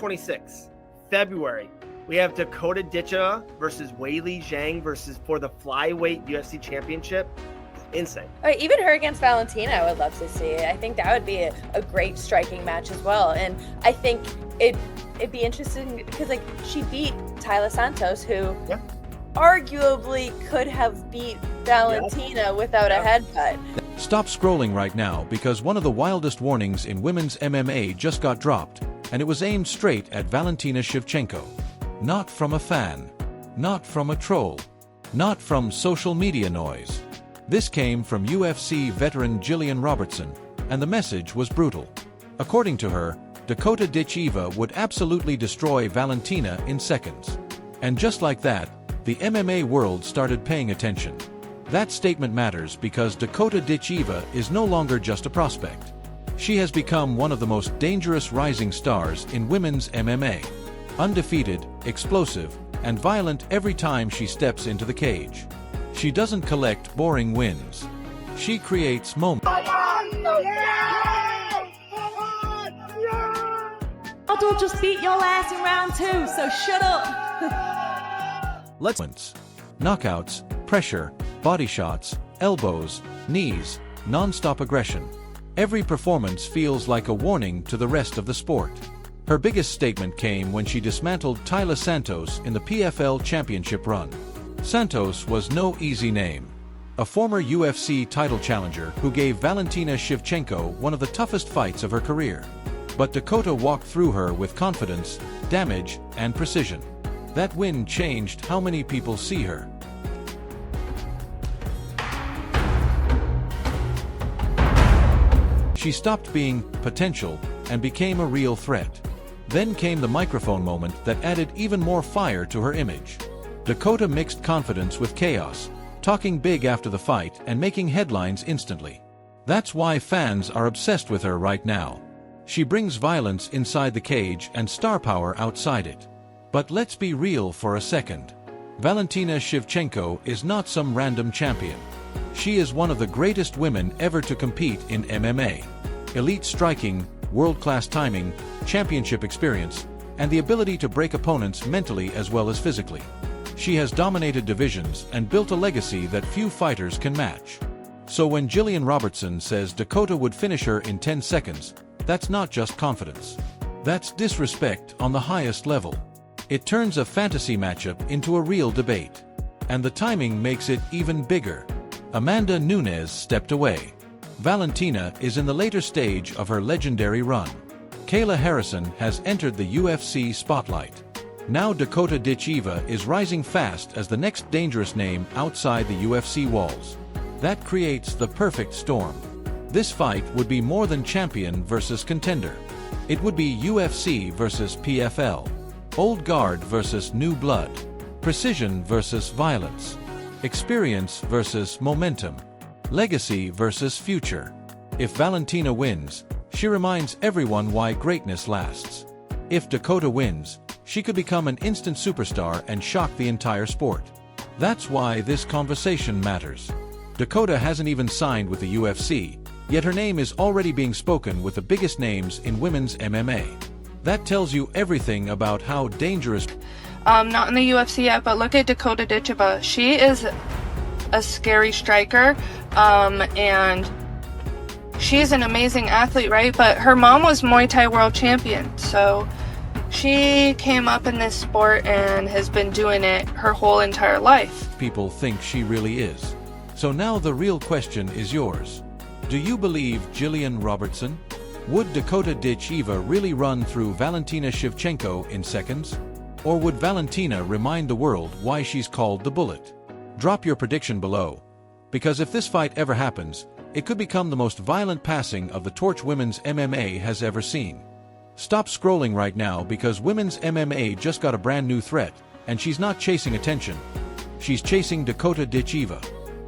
26th, February, we have Dakota Ditcheva versus Weili Zhang for the flyweight UFC championship. Insane. Even her against Valentina, I would love to see. I think that would be a great striking match as well. And I think it'd be interesting because like she beat Taila Santos, who arguably could have beat Valentina without a headbutt. Stop scrolling right now because one of the wildest warnings in women's MMA just got dropped, and it was aimed straight at Valentina Shevchenko. Not from a fan, not from a troll, not from social media noise. This came from UFC veteran Gillian Robertson, and the message was brutal. According to her, Dakota Ditcheva would absolutely destroy Valentina in seconds. And just like that, the MMA world started paying attention. That statement matters because Dakota Ditcheva is no longer just a prospect. She has become one of the most dangerous rising stars in women's MMA. Undefeated, explosive, and violent every time she steps into the cage. She doesn't collect boring wins. She creates moments. I'll just beat your ass in round 2, so shut up. Knockouts, pressure, body shots, elbows, knees, non-stop aggression. Every performance feels like a warning to the rest of the sport. Her biggest statement came when she dismantled Taila Santos in the PFL championship run. Santos was no easy name. A former UFC title challenger who gave Valentina Shevchenko one of the toughest fights of her career. But Dakota walked through her with confidence, damage, and precision. That win changed how many people see her. She stopped being potential and became a real threat. Then came the microphone moment that added even more fire to her image. Dakota mixed confidence with chaos, talking big after the fight and making headlines instantly. That's why fans are obsessed with her right now. She brings violence inside the cage and star power outside it. But let's be real for a second. Valentina Shevchenko is not some random champion. She is one of the greatest women ever to compete in MMA. Elite striking, world-class timing, championship experience, and the ability to break opponents mentally as well as physically. She has dominated divisions and built a legacy that few fighters can match. So when Gillian Robertson says Dakota would finish her in 10 seconds, that's not just confidence. That's disrespect on the highest level. It turns a fantasy matchup into a real debate. And the timing makes it even bigger. Amanda Nunes stepped away. Valentina is in the later stage of her legendary run. Kayla Harrison has entered the UFC spotlight. Now Dakota Ditcheva is rising fast as the next dangerous name outside the UFC walls. That creates the perfect storm. This fight would be more than champion versus contender. It would be UFC versus PFL. Old guard versus new blood. Precision versus violence. Experience versus momentum. Legacy versus future. If Valentina wins, she reminds everyone why greatness lasts. If Dakota wins, she could become an instant superstar and shock the entire sport. That's why this conversation matters. Dakota hasn't even signed with the UFC, yet her name is already being spoken with the biggest names in women's MMA. That tells you everything about how dangerous. Not in the UFC yet, but look at Dakota Ditcheva. She is a scary striker, and she's an amazing athlete, right? But her mom was Muay Thai world champion, so she came up in this sport and has been doing it her whole entire life. People think she really is. So now the real question is yours. Do you believe Gillian Robertson? Would Dakota Ditcheva really run through Valentina Shevchenko in seconds? Or would Valentina remind the world why she's called the Bullet? Drop your prediction below. Because if this fight ever happens, it could become the most violent passing of the torch women's MMA has ever seen. Stop scrolling right now because women's MMA just got a brand new threat, and she's not chasing attention. She's chasing Dakota Ditcheva.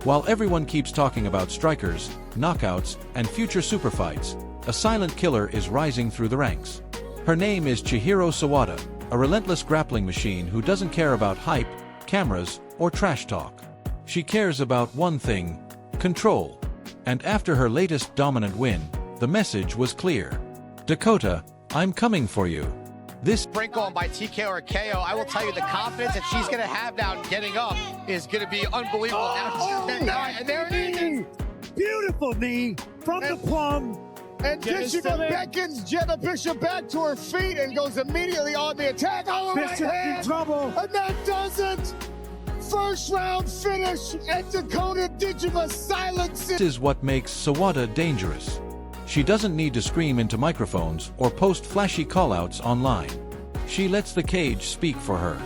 While everyone keeps talking about strikers, knockouts, and future super fights, a silent killer is rising through the ranks. Her name is Chihiro Sawada, a relentless grappling machine who doesn't care about hype, cameras, or trash talk. She cares about one thing: control. And after her latest dominant win, the message was clear. Dakota, I'm coming for you. This sprinkle by TKO or KO, I will tell you the confidence that she's going to have now getting up is going to be unbelievable. And there it is. Beautiful knee from the plum. And Ditcheva beckons Jenna Bishop back to her feet and goes immediately on the attack. Oh, Bishop in trouble. And that does it. First round finish, and Dakota Ditcheva silences. This is what makes Sawada dangerous. She doesn't need to scream into microphones or post flashy callouts online. She lets the cage speak for her.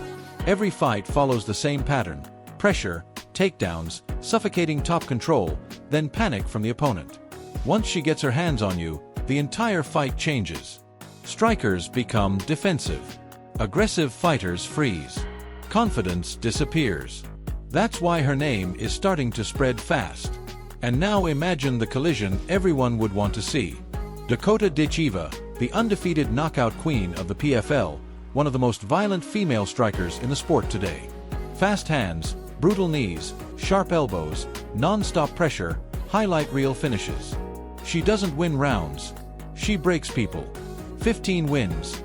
Every fight follows the same pattern: pressure, takedowns, suffocating top control, then panic from the opponent. Once she gets her hands on you, the entire fight changes. Strikers become defensive. Aggressive fighters freeze. Confidence disappears. That's why her name is starting to spread fast. And now imagine the collision everyone would want to see. Dakota Ditcheva, the undefeated knockout queen of the PFL, one of the most violent female strikers in the sport today. Fast hands, brutal knees, sharp elbows, non-stop pressure, highlight reel finishes. She doesn't win rounds. She breaks people. 15 wins.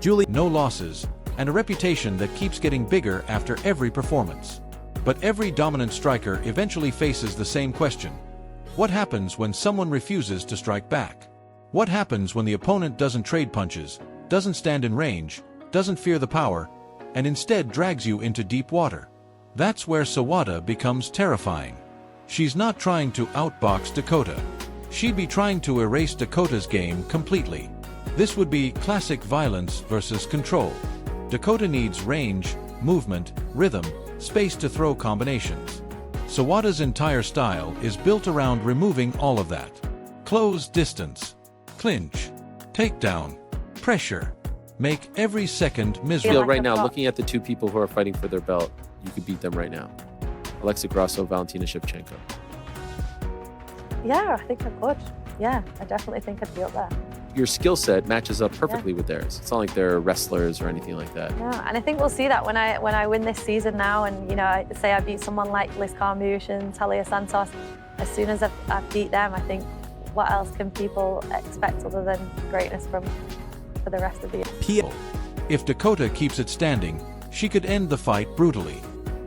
Julie, no losses, and a reputation that keeps getting bigger after every performance. But every dominant striker eventually faces the same question. What happens when someone refuses to strike back? What happens when the opponent doesn't trade punches, doesn't stand in range, doesn't fear the power, and instead drags you into deep water? That's where Sawada becomes terrifying. She's not trying to outbox Dakota. She'd be trying to erase Dakota's game completely. This would be classic violence versus control. Dakota needs range, movement, rhythm, space to throw combinations. Sawada's entire style is built around removing all of that. Close distance, clinch, takedown, pressure. Make every second miserable. Right now, looking at the two people who are fighting for their belt, you could beat them right now. Alexa Grasso, Valentina Shevchenko. Yeah, I think I could. Yeah, I definitely think I'd be up there. Your skill set matches up perfectly with theirs. It's not like they're wrestlers or anything like that. Yeah, and I think we'll see that when I win this season now, and say I beat someone like Liz Carmouche and Talia Santos. As soon as I beat them, I think what else can people expect other than greatness for the rest of the year? If Dakota keeps it standing, she could end the fight brutally.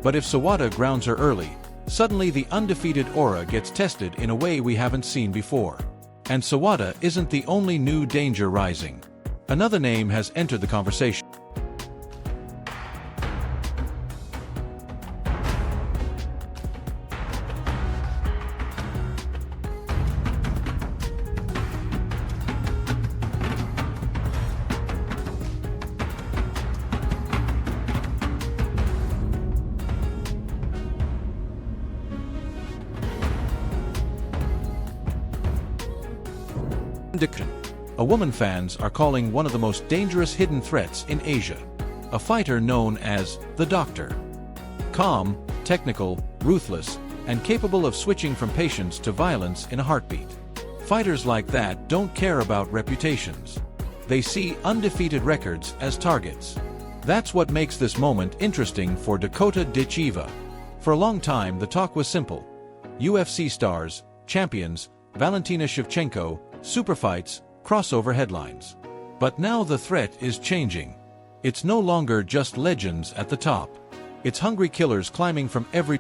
But if Sawada grounds her early, suddenly the undefeated aura gets tested in a way we haven't seen before. And Sawada isn't the only new danger rising. Another name has entered the conversation. A woman fans are calling one of the most dangerous hidden threats in Asia. A fighter known as the Doctor. Calm, technical, ruthless, and capable of switching from patience to violence in a heartbeat. Fighters like that don't care about reputations. They see undefeated records as targets. That's what makes this moment interesting for Dakota Ditcheva. For a long time the talk was simple. UFC stars, champions, Valentina Shevchenko, super fights, crossover headlines. But now the threat is changing. It's no longer just legends at the top. It's hungry killers climbing from every...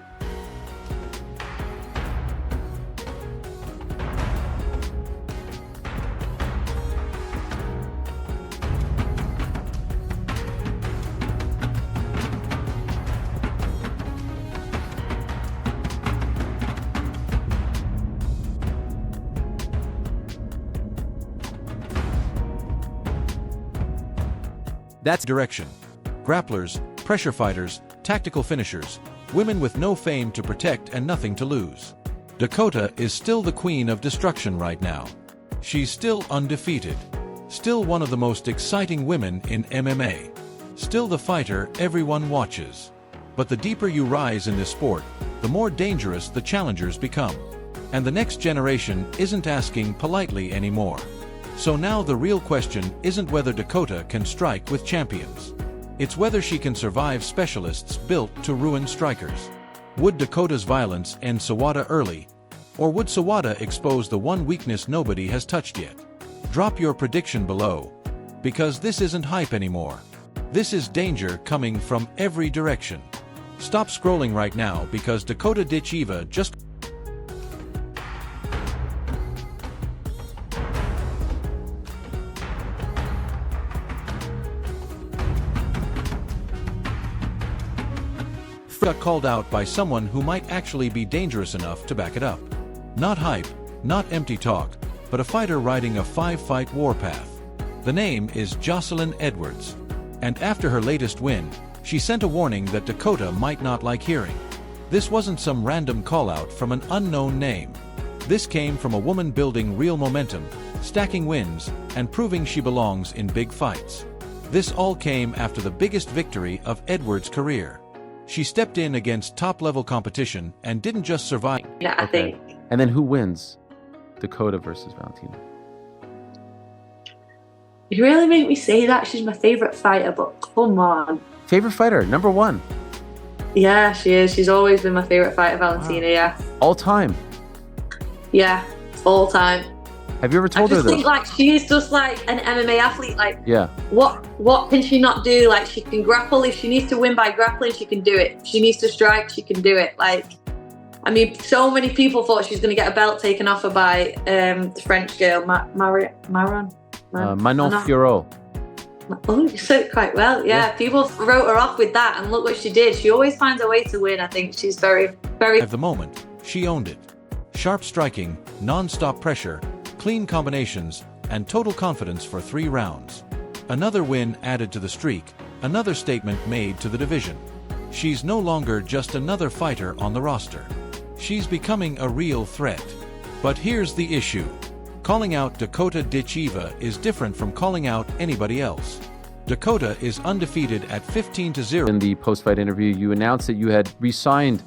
That's direction. Grapplers, pressure fighters, tactical finishers, women with no fame to protect and nothing to lose. Dakota is still the queen of destruction right now. She's still undefeated. Still one of the most exciting women in MMA. Still the fighter everyone watches. But the deeper you rise in this sport, the more dangerous the challengers become. And the next generation isn't asking politely anymore. So now the real question isn't whether Dakota can strike with champions. It's whether she can survive specialists built to ruin strikers. Would Dakota's violence end Sawada early? Or would Sawada expose the one weakness nobody has touched yet? Drop your prediction below, because this isn't hype anymore. This is danger coming from every direction. Stop scrolling right now because Dakota Ditcheva just got called out by someone who might actually be dangerous enough to back it up. Not hype, not empty talk, but a fighter riding a 5-fight warpath. The name is Jocelyn Edwards. And after her latest win, she sent a warning that Dakota might not like hearing. This wasn't some random call-out from an unknown name. This came from a woman building real momentum, stacking wins, and proving she belongs in big fights. This all came after the biggest victory of Edwards' career. She stepped in against top-level competition and didn't just survive. Yeah, I think. And then who wins? Dakota versus Valentina. You really make me say that. She's my favourite fighter, but come on. Favorite fighter, number one. Yeah, she is. She's always been my favourite fighter, Valentina, yeah. All time. Yeah, all time. Have you ever told her I this? just think like she's just like an MMA athlete. Like, yeah. What can she not do? Like, she can grapple. If she needs to win by grappling, she can do it. If she needs to strike, she can do it. Like, I mean, so many people thought she was going to get a belt taken off her by the French girl, Manon Fiorot. Oh, you said it quite well. Yeah, people wrote her off with that, and look what she did. She always finds a way to win. I think she's very, very... At the moment, she owned it. Sharp striking, non-stop pressure, clean combinations, and total confidence for 3 rounds. Another win added to the streak, another statement made to the division. She's no longer just another fighter on the roster. She's becoming a real threat. But here's the issue. Calling out Dakota Ditcheva is different from calling out anybody else. Dakota is undefeated at 15-0. In the post-fight interview, you announced that you had re-signed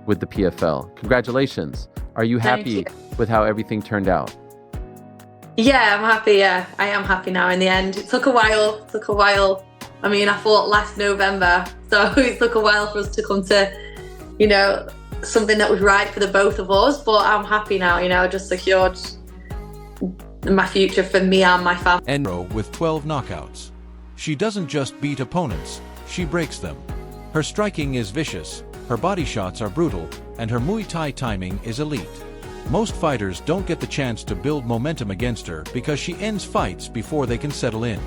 with the PFL. Congratulations. Are you happy with how everything turned out? Yeah, I'm happy. Yeah, I am happy now in the end. It took a while. I mean, I fought last November, so it took a while for us to come to, you know, something that was right for the both of us. But I'm happy now, you know, I just secured my future for me and my family. And with 12 knockouts. She doesn't just beat opponents, she breaks them. Her striking is vicious, her body shots are brutal, and her Muay Thai timing is elite. Most fighters don't get the chance to build momentum against her because she ends fights before they can settle in.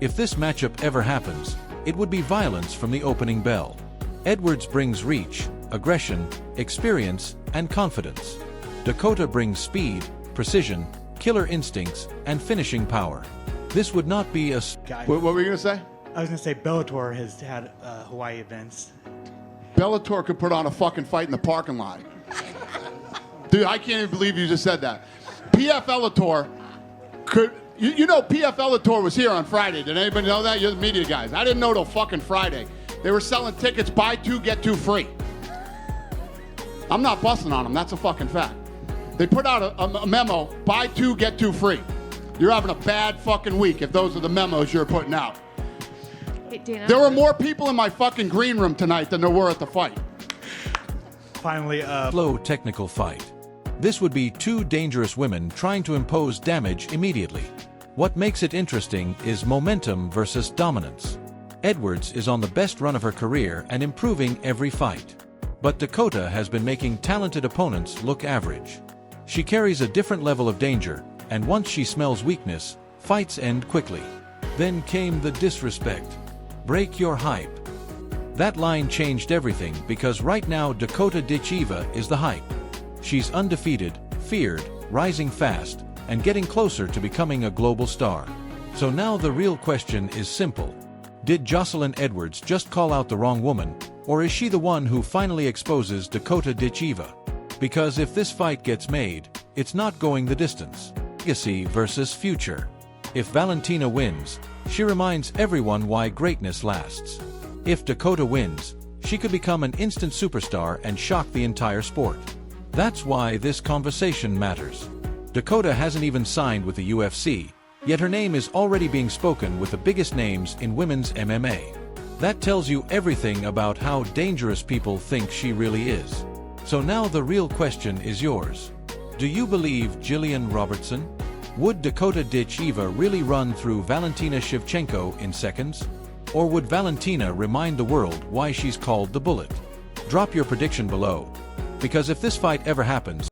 If this matchup ever happens, it would be violence from the opening bell. Edwards brings reach, aggression, experience, and confidence. Dakota brings speed, precision, killer instincts, and finishing power. This would not be a... What were you going to say? I was going to say Bellator has had Hawaii events. Bellator could put on a fucking fight in the parking lot. Dude, I can't even believe you just said that. PFL could... You know PFL was here on Friday. Did anybody know that? You're the media guys. I didn't know till fucking Friday. They were selling tickets, buy 2, get 2 free. I'm not busting on them. That's a fucking fact. They put out a memo, buy 2, get 2 free. You're having a bad fucking week if those are the memos you're putting out. Hey, Dana. There were more people in my fucking green room tonight than there were at the fight. Finally, slow technical fight. This would be 2 dangerous women trying to impose damage immediately. What makes it interesting is momentum versus dominance. Edwards is on the best run of her career and improving every fight. But Dakota has been making talented opponents look average. She carries a different level of danger, and once she smells weakness, fights end quickly. Then came the disrespect. Break your hype. That line changed everything because right now Dakota Ditcheva is the hype. She's undefeated, feared, rising fast, and getting closer to becoming a global star. So now the real question is simple. Did Jocelyn Edwards just call out the wrong woman, or is she the one who finally exposes Dakota Ditcheva? Because if this fight gets made, it's not going the distance. Legacy versus future. If Valentina wins, she reminds everyone why greatness lasts. If Dakota wins, she could become an instant superstar and shock the entire sport. That's why this conversation matters. Dakota hasn't even signed with the UFC, yet her name is already being spoken with the biggest names in women's MMA. That tells you everything about how dangerous people think she really is. So now the real question is yours. Do you believe Gillian Robertson? Would Dakota Ditcheva really run through Valentina Shevchenko in seconds? Or would Valentina remind the world why she's called the Bullet? Drop your prediction below. Because if this fight ever happens,